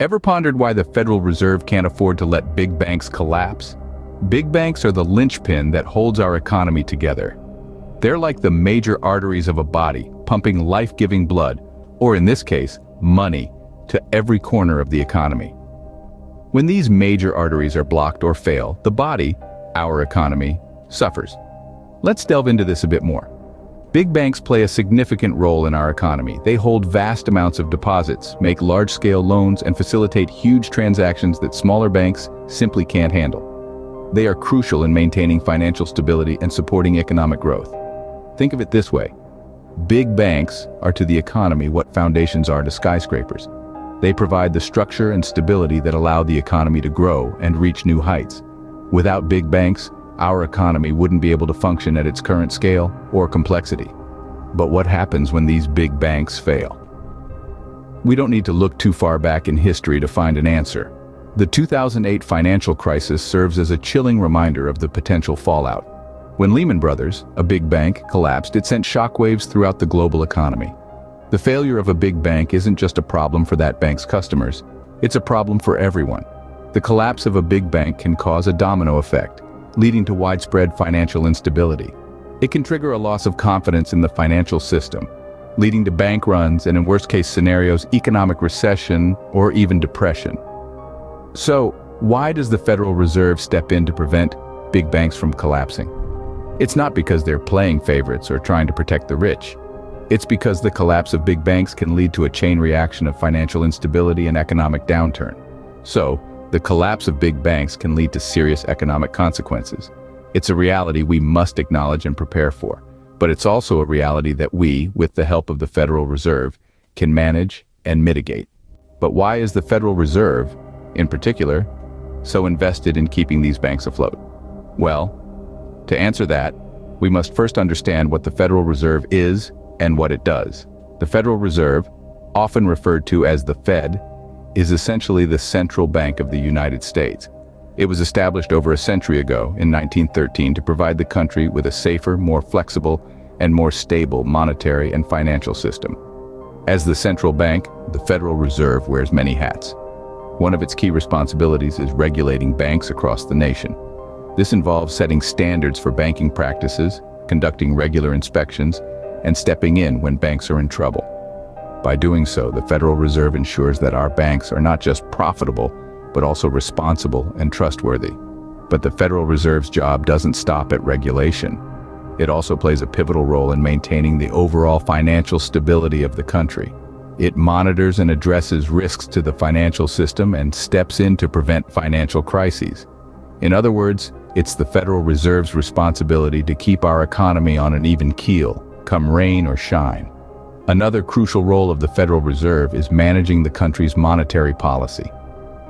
Ever pondered why the Federal Reserve can't afford to let big banks collapse? Big banks are the linchpin that holds our economy together. They're like the major arteries of a body, pumping life-giving blood, or in this case, money, to every corner of the economy. When these major arteries are blocked or fail, the body, our economy, suffers. Let's delve into this a bit more. Big banks play a significant role in our economy. They hold vast amounts of deposits, make large-scale loans, and facilitate huge transactions that smaller banks simply can't handle. They are crucial in maintaining financial stability and supporting economic growth. Think of it this way. Big banks are to the economy what foundations are to skyscrapers. They provide the structure and stability that allow the economy to grow and reach new heights. Without big banks, our economy wouldn't be able to function at its current scale or complexity. But what happens when these big banks fail? We don't need to look too far back in history to find an answer. The 2008 financial crisis serves as a chilling reminder of the potential fallout. When Lehman Brothers, a big bank, collapsed, it sent shockwaves throughout the global economy. The failure of a big bank isn't just a problem for that bank's customers, it's a problem for everyone. The collapse of a big bank can cause a domino effect, leading to widespread financial instability. It can trigger a loss of confidence in the financial system, leading to bank runs and, in worst-case scenarios, economic recession or even depression. So, why does the Federal Reserve step in to prevent big banks from collapsing? It's not because they're playing favorites or trying to protect the rich. It's because the collapse of big banks can lead to a chain reaction of financial instability and economic downturn. So, the collapse of big banks can lead to serious economic consequences. It's a reality we must acknowledge and prepare for, but it's also a reality that we, with the help of the Federal Reserve, can manage and mitigate. But why is the Federal Reserve, in particular, so invested in keeping these banks afloat? Well, to answer that, we must first understand what the Federal Reserve is and what it does. The Federal Reserve, often referred to as the Fed, is essentially the central bank of the United States. It was established over a century ago, in 1913, to provide the country with a safer, more flexible, and more stable monetary and financial system. As the central bank, the Federal Reserve wears many hats. One of its key responsibilities is regulating banks across the nation. This involves setting standards for banking practices, conducting regular inspections, and stepping in when banks are in trouble. By doing so, the Federal Reserve ensures that our banks are not just profitable, but also responsible and trustworthy. But the Federal Reserve's job doesn't stop at regulation. It also plays a pivotal role in maintaining the overall financial stability of the country. It monitors and addresses risks to the financial system and steps in to prevent financial crises. In other words, it's the Federal Reserve's responsibility to keep our economy on an even keel, come rain or shine. Another crucial role of the Federal Reserve is managing the country's monetary policy.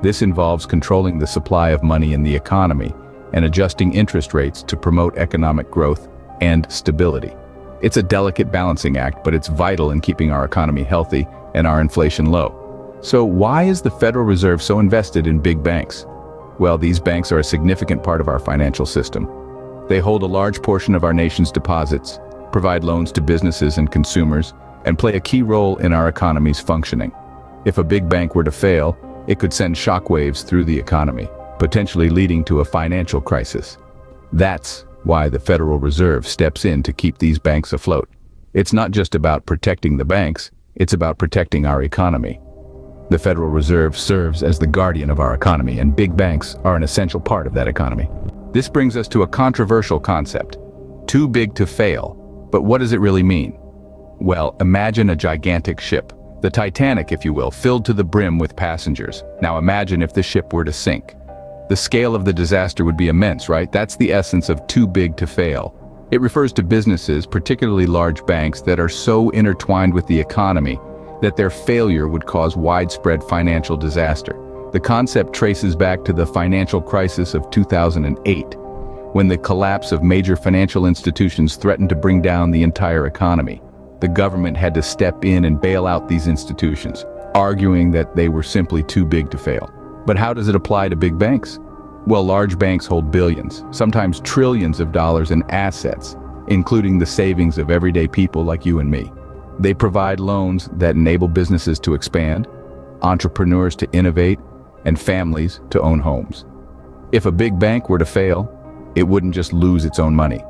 This involves controlling the supply of money in the economy and adjusting interest rates to promote economic growth and stability. It's a delicate balancing act, but it's vital in keeping our economy healthy and our inflation low. So why is the Federal Reserve so invested in big banks? Well, these banks are a significant part of our financial system. They hold a large portion of our nation's deposits, provide loans to businesses and consumers, and play a key role in our economy's functioning. If a big bank were to fail, it could send shockwaves through the economy, potentially leading to a financial crisis. That's why the Federal Reserve steps in to keep these banks afloat. It's not just about protecting the banks, it's about protecting our economy. The Federal Reserve serves as the guardian of our economy, and big banks are an essential part of that economy. This brings us to a controversial concept: too big to fail. But what does it really mean? Well, imagine a gigantic ship, the Titanic, if you will, filled to the brim with passengers. Now imagine if the ship were to sink. The scale of the disaster would be immense, right? That's the essence of too big to fail. It refers to businesses, particularly large banks, that are so intertwined with the economy that their failure would cause widespread financial disaster. The concept traces back to the financial crisis of 2008, when the collapse of major financial institutions threatened to bring down the entire economy. The government had to step in and bail out these institutions, arguing that they were simply too big to fail. But how does it apply to big banks? Well, large banks hold billions, sometimes trillions of dollars in assets, including the savings of everyday people like you and me. They provide loans that enable businesses to expand, entrepreneurs to innovate, and families to own homes. If a big bank were to fail, it wouldn't just lose its own money.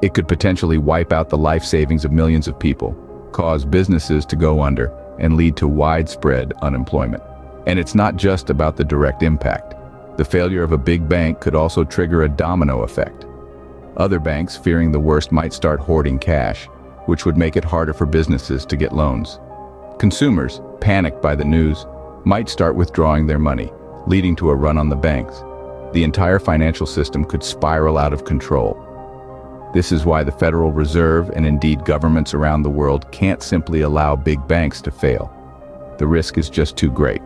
It could potentially wipe out the life savings of millions of people, cause businesses to go under, and lead to widespread unemployment. And it's not just about the direct impact. The failure of a big bank could also trigger a domino effect. Other banks, fearing the worst, might start hoarding cash, which would make it harder for businesses to get loans. Consumers, panicked by the news, might start withdrawing their money, leading to a run on the banks. The entire financial system could spiral out of control. This is why the Federal Reserve, and indeed governments around the world, can't simply allow big banks to fail. The risk is just too great.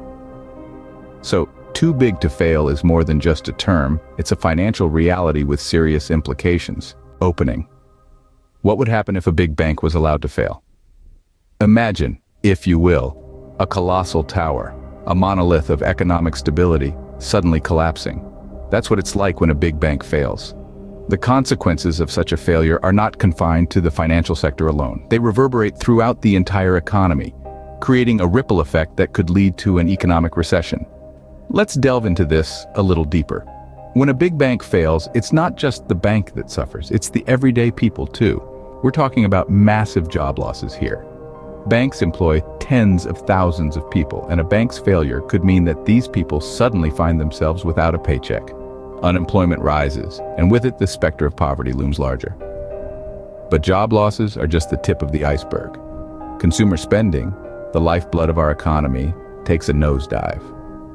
So, too big to fail is more than just a term, it's a financial reality with serious implications. Opening. What would happen if a big bank was allowed to fail? Imagine, if you will, a colossal tower, a monolith of economic stability, suddenly collapsing. That's what it's like when a big bank fails. The consequences of such a failure are not confined to the financial sector alone. They reverberate throughout the entire economy, creating a ripple effect that could lead to an economic recession. Let's delve into this a little deeper. When a big bank fails, it's not just the bank that suffers, it's the everyday people too. We're talking about massive job losses here. Banks employ tens of thousands of people, and a bank's failure could mean that these people suddenly find themselves without a paycheck. Unemployment rises, and with it the specter of poverty looms larger. But job losses are just the tip of the iceberg. Consumer spending, the lifeblood of our economy, takes a nosedive.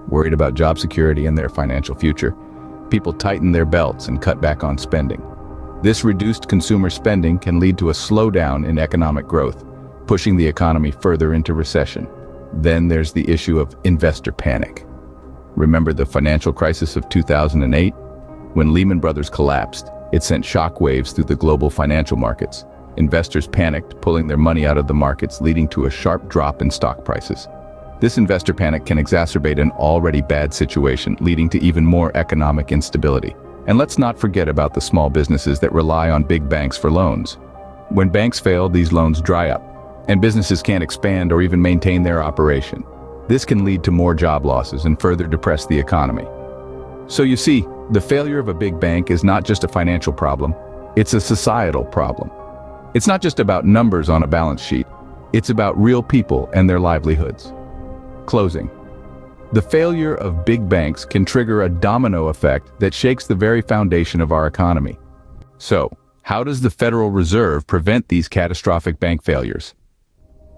Worried about job security and their financial future, people tighten their belts and cut back on spending. This reduced consumer spending can lead to a slowdown in economic growth, pushing the economy further into recession. Then there's the issue of investor panic. Remember the financial crisis of 2008? When Lehman Brothers collapsed, it sent shockwaves through the global financial markets. Investors panicked, pulling their money out of the markets, leading to a sharp drop in stock prices. This investor panic can exacerbate an already bad situation, leading to even more economic instability. And let's not forget about the small businesses that rely on big banks for loans. When banks fail, these loans dry up, and businesses can't expand or even maintain their operation. This can lead to more job losses and further depress the economy. So you see, the failure of a big bank is not just a financial problem, it's a societal problem. It's not just about numbers on a balance sheet, it's about real people and their livelihoods. Closing. The failure of big banks can trigger a domino effect that shakes the very foundation of our economy. So, how does the Federal Reserve prevent these catastrophic bank failures?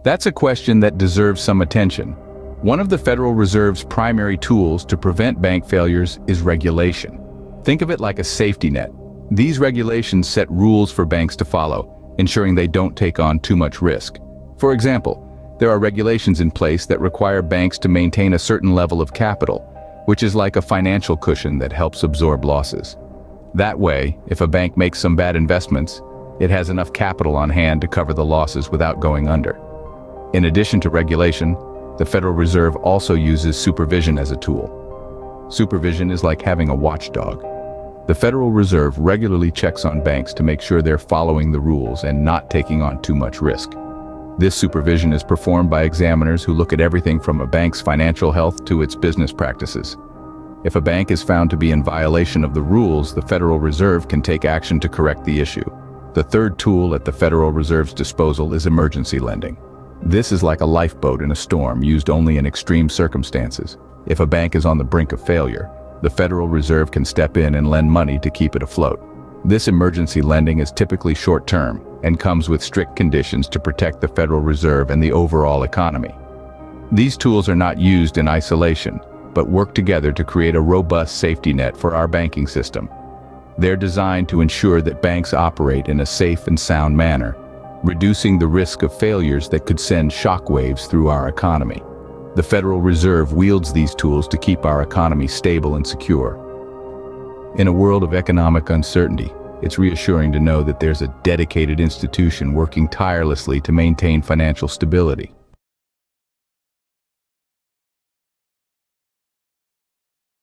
That's a question that deserves some attention. One of the Federal Reserve's primary tools to prevent bank failures is regulation. Think of it like a safety net. These regulations set rules for banks to follow, ensuring they don't take on too much risk. For example, there are regulations in place that require banks to maintain a certain level of capital, which is like a financial cushion that helps absorb losses. That way, if a bank makes some bad investments, it has enough capital on hand to cover the losses without going under. In addition to regulation, the Federal Reserve also uses supervision as a tool. Supervision is like having a watchdog. The Federal Reserve regularly checks on banks to make sure they're following the rules and not taking on too much risk. This supervision is performed by examiners who look at everything from a bank's financial health to its business practices. If a bank is found to be in violation of the rules, the Federal Reserve can take action to correct the issue. The third tool at the Federal Reserve's disposal is emergency lending. This is like a lifeboat in a storm, used only in extreme circumstances. If a bank is on the brink of failure, the Federal Reserve can step in and lend money to keep it afloat. This emergency lending is typically short-term and comes with strict conditions to protect the Federal Reserve and the overall economy. These tools are not used in isolation, but work together to create a robust safety net for our banking system. They're designed to ensure that banks operate in a safe and sound manner, reducing the risk of failures that could send shockwaves through our economy. The Federal Reserve wields these tools to keep our economy stable and secure. In a world of economic uncertainty, it's reassuring to know that there's a dedicated institution working tirelessly to maintain financial stability.